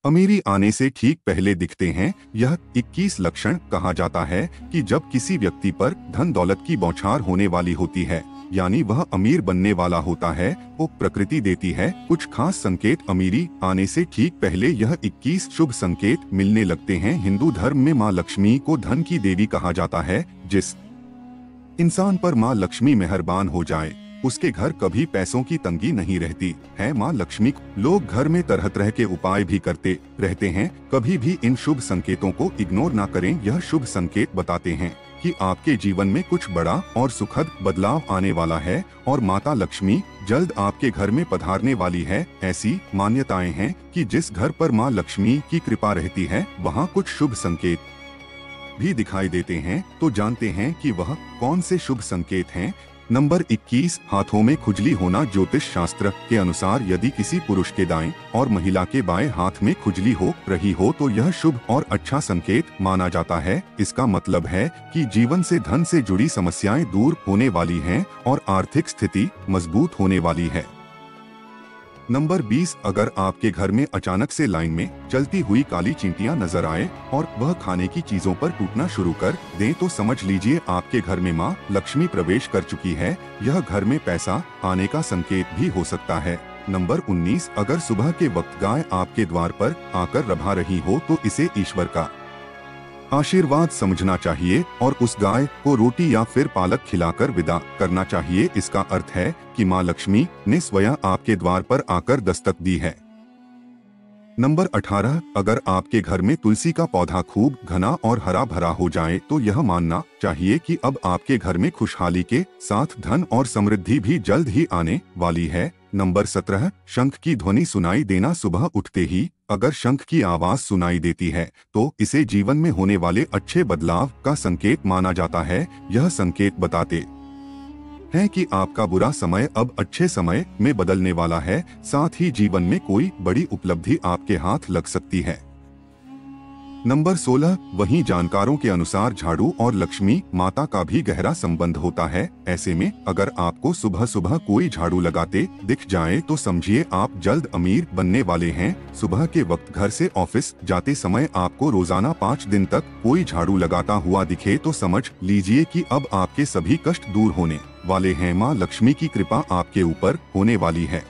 अमीरी आने से ठीक पहले दिखते हैं। यह 21 लक्षण कहा जाता है कि जब किसी व्यक्ति पर धन दौलत की बौछार होने वाली होती है, यानी वह अमीर बनने वाला होता है, वो प्रकृति देती है कुछ खास संकेत। अमीरी आने से ठीक पहले यह 21 शुभ संकेत मिलने लगते हैं। हिंदू धर्म में माँ लक्ष्मी को धन की देवी कहा जाता है। जिस इंसान पर माँ लक्ष्मी मेहरबान हो जाए, उसके घर कभी पैसों की तंगी नहीं रहती है। माँ लक्ष्मी लोग घर में तरह तरह के उपाय भी करते रहते हैं। कभी भी इन शुभ संकेतों को इग्नोर ना करें। यह शुभ संकेत बताते हैं कि आपके जीवन में कुछ बड़ा और सुखद बदलाव आने वाला है और माता लक्ष्मी जल्द आपके घर में पधारने वाली है। ऐसी मान्यताएं हैं कि जिस घर पर माँ लक्ष्मी की कृपा रहती है, वहाँ कुछ शुभ संकेत भी दिखाई देते हैं। तो जानते हैं कि वह कौन से शुभ संकेत हैं। नंबर 21, हाथों में खुजली होना। ज्योतिष शास्त्र के अनुसार यदि किसी पुरुष के दाएं और महिला के बाएं हाथ में खुजली हो रही हो तो यह शुभ और अच्छा संकेत माना जाता है। इसका मतलब है कि जीवन से धन से जुड़ी समस्याएं दूर होने वाली हैं और आर्थिक स्थिति मजबूत होने वाली है। नंबर 20, अगर आपके घर में अचानक से लाइन में चलती हुई काली चींटियां नजर आए और वह खाने की चीजों पर टूटना शुरू कर दें तो समझ लीजिए आपके घर में माँ लक्ष्मी प्रवेश कर चुकी है। यह घर में पैसा आने का संकेत भी हो सकता है। नंबर 19, अगर सुबह के वक्त गाय आपके द्वार पर आकर रभा रही हो तो इसे ईश्वर का आशीर्वाद समझना चाहिए और उस गाय को रोटी या फिर पालक खिलाकर विदा करना चाहिए। इसका अर्थ है कि माँ लक्ष्मी ने स्वयं आपके द्वार पर आकर दस्तक दी है। नंबर 18, अगर आपके घर में तुलसी का पौधा खूब घना और हरा भरा हो जाए तो यह मानना चाहिए कि अब आपके घर में खुशहाली के साथ धन और समृद्धि भी जल्द ही आने वाली है। नंबर 17, शंख की ध्वनि सुनाई देना। सुबह उठते ही अगर शंख की आवाज सुनाई देती है तो इसे जीवन में होने वाले अच्छे बदलाव का संकेत माना जाता है। यह संकेत बताते हैं कि आपका बुरा समय अब अच्छे समय में बदलने वाला है। साथ ही जीवन में कोई बड़ी उपलब्धि आपके हाथ लग सकती है। नंबर 16, वहीं जानकारों के अनुसार झाड़ू और लक्ष्मी माता का भी गहरा संबंध होता है। ऐसे में अगर आपको सुबह सुबह कोई झाड़ू लगाते दिख जाए तो समझिए आप जल्द अमीर बनने वाले हैं। सुबह के वक्त घर से ऑफिस जाते समय आपको रोजाना 5 दिन तक कोई झाड़ू लगाता हुआ दिखे तो समझ लीजिए कि अब आपके सभी कष्ट दूर होने वाले हैं। माँ लक्ष्मी की कृपा आपके ऊपर होने वाली है।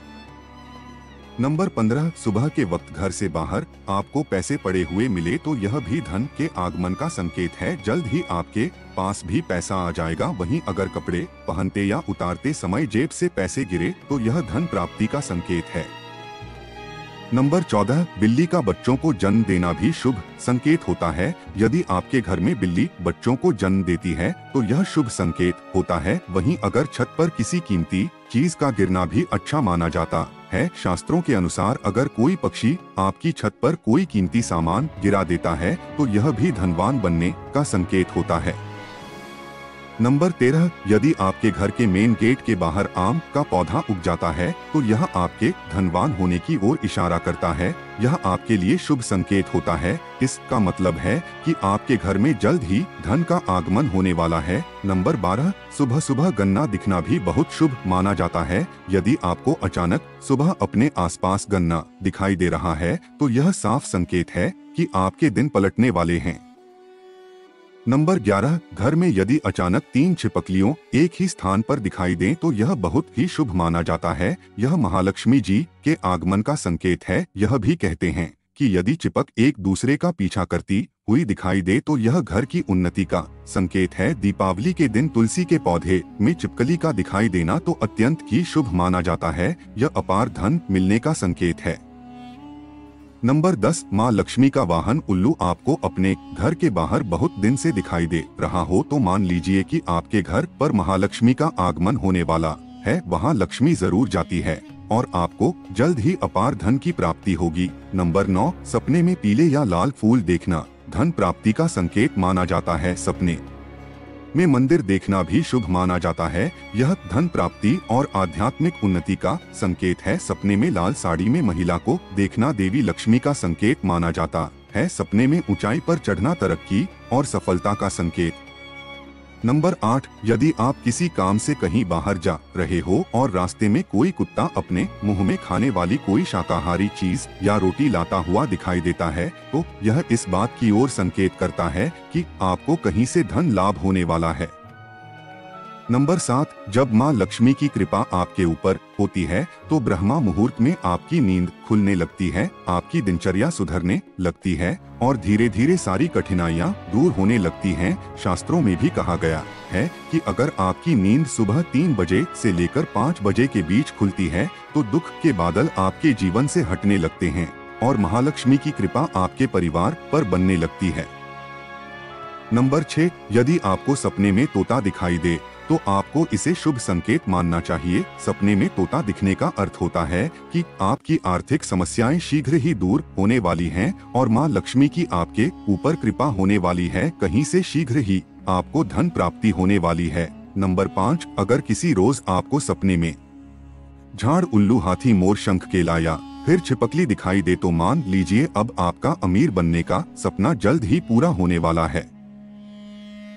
नंबर 15, सुबह के वक्त घर से बाहर आपको पैसे पड़े हुए मिले तो यह भी धन के आगमन का संकेत है। जल्द ही आपके पास भी पैसा आ जाएगा। वहीं अगर कपड़े पहनते या उतारते समय जेब से पैसे गिरे तो यह धन प्राप्ति का संकेत है। नंबर 14, बिल्ली का बच्चों को जन्म देना भी शुभ संकेत होता है। यदि आपके घर में बिल्ली बच्चों को जन्म देती है तो यह शुभ संकेत होता है। वहीं अगर छत पर किसी कीमती चीज का गिरना भी अच्छा माना जाता है। शास्त्रों के अनुसार अगर कोई पक्षी आपकी छत पर कोई कीमती सामान गिरा देता है तो यह भी धनवान बनने का संकेत होता है। नंबर 13, यदि आपके घर के मेन गेट के बाहर आम का पौधा उग जाता है तो यह आपके धनवान होने की ओर इशारा करता है। यह आपके लिए शुभ संकेत होता है। इसका मतलब है कि आपके घर में जल्द ही धन का आगमन होने वाला है। नंबर 12, सुबह सुबह गन्ना दिखना भी बहुत शुभ माना जाता है। यदि आपको अचानक सुबह अपने आसपास गन्ना दिखाई दे रहा है तो यह साफ संकेत है कि आपके दिन पलटने वाले हैं। नंबर 11, घर में यदि अचानक 3 छिपकलियों एक ही स्थान पर दिखाई दें तो यह बहुत ही शुभ माना जाता है। यह महालक्ष्मी जी के आगमन का संकेत है। यह भी कहते हैं कि यदि चिपक एक दूसरे का पीछा करती हुई दिखाई दे तो यह घर की उन्नति का संकेत है। दीपावली के दिन तुलसी के पौधे में छिपकली का दिखाई देना तो अत्यंत ही शुभ माना जाता है। यह अपार धन मिलने का संकेत है। नंबर 10, माँ लक्ष्मी का वाहन उल्लू आपको अपने घर के बाहर बहुत दिन से दिखाई दे रहा हो तो मान लीजिए कि आपके घर पर महालक्ष्मी का आगमन होने वाला है। वहाँ लक्ष्मी जरूर जाती है और आपको जल्द ही अपार धन की प्राप्ति होगी। नंबर 9, सपने में पीले या लाल फूल देखना धन प्राप्ति का संकेत माना जाता है। सपने में मंदिर देखना भी शुभ माना जाता है। यह धन प्राप्ति और आध्यात्मिक उन्नति का संकेत है। सपने में लाल साड़ी में महिला को देखना देवी लक्ष्मी का संकेत माना जाता है। सपने में ऊंचाई पर चढ़ना तरक्की और सफलता का संकेत नंबर 8, यदि आप किसी काम से कहीं बाहर जा रहे हो और रास्ते में कोई कुत्ता अपने मुंह में खाने वाली कोई शाकाहारी चीज या रोटी लाता हुआ दिखाई देता है, तो यह इस बात की ओर संकेत करता है कि आपको कहीं से धन लाभ होने वाला है। नंबर 7, जब माँ लक्ष्मी की कृपा आपके ऊपर होती है तो ब्रह्मा मुहूर्त में आपकी नींद खुलने लगती है, आपकी दिनचर्या सुधरने लगती है और धीरे धीरे सारी कठिनाइयाँ दूर होने लगती हैं। शास्त्रों में भी कहा गया है कि अगर आपकी नींद सुबह 3 बजे से लेकर 5 बजे के बीच खुलती है तो दुख के बादल आपके जीवन से हटने लगते हैं और महालक्ष्मी की कृपा आपके परिवार पर बनने लगती है। नंबर 6, यदि आपको सपने में तोता दिखाई दे तो आपको इसे शुभ संकेत मानना चाहिए। सपने में तोता दिखने का अर्थ होता है कि आपकी आर्थिक समस्याएं शीघ्र ही दूर होने वाली हैं और मां लक्ष्मी की आपके ऊपर कृपा होने वाली है। कहीं से शीघ्र ही आपको धन प्राप्ति होने वाली है। नंबर 5, अगर किसी रोज आपको सपने में झाड़, उल्लू, हाथी, मोर, शंख, केला या फिर छिपकली दिखाई दे तो मान लीजिए अब आपका अमीर बनने का सपना जल्द ही पूरा होने वाला है।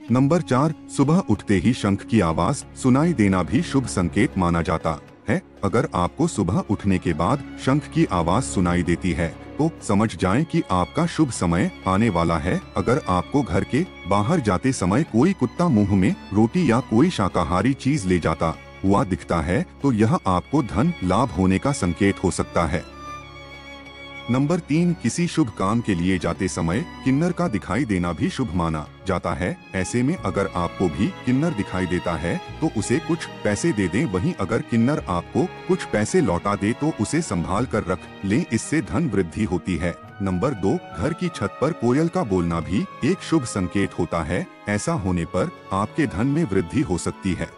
नंबर 4, सुबह उठते ही शंख की आवाज सुनाई देना भी शुभ संकेत माना जाता है। अगर आपको सुबह उठने के बाद शंख की आवाज सुनाई देती है तो समझ जाएं कि आपका शुभ समय आने वाला है। अगर आपको घर के बाहर जाते समय कोई कुत्ता मुंह में रोटी या कोई शाकाहारी चीज ले जाता हुआ दिखता है तो यह आपको धन लाभ होने का संकेत हो सकता है। नंबर 3, किसी शुभ काम के लिए जाते समय किन्नर का दिखाई देना भी शुभ माना जाता है। ऐसे में अगर आपको भी किन्नर दिखाई देता है तो उसे कुछ पैसे दे दें। वहीं अगर किन्नर आपको कुछ पैसे लौटा दे तो उसे संभाल कर रख लें, इससे धन वृद्धि होती है। नंबर 2, घर की छत पर कोयल का बोलना भी एक शुभ संकेत होता है। ऐसा होने पर आपके धन में वृद्धि हो सकती है।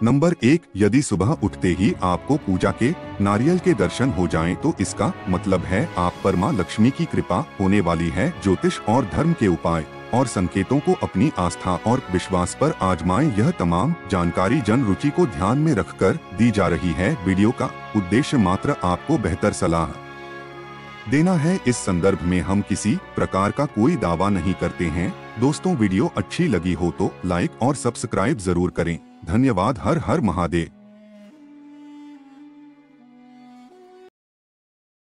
नंबर 1, यदि सुबह उठते ही आपको पूजा के नारियल के दर्शन हो जाएं तो इसका मतलब है आप पर मां लक्ष्मी की कृपा होने वाली है। ज्योतिष और धर्म के उपाय और संकेतों को अपनी आस्था और विश्वास पर आजमाएं। यह तमाम जानकारी जन रुचि को ध्यान में रखकर दी जा रही है। वीडियो का उद्देश्य मात्र आपको बेहतर सलाह देना है। इस संदर्भ में हम किसी प्रकार का कोई दावा नहीं करते हैं। दोस्तों, वीडियो अच्छी लगी हो तो लाइक और सब्सक्राइब जरूर करें। धन्यवाद। हर हर महादेव।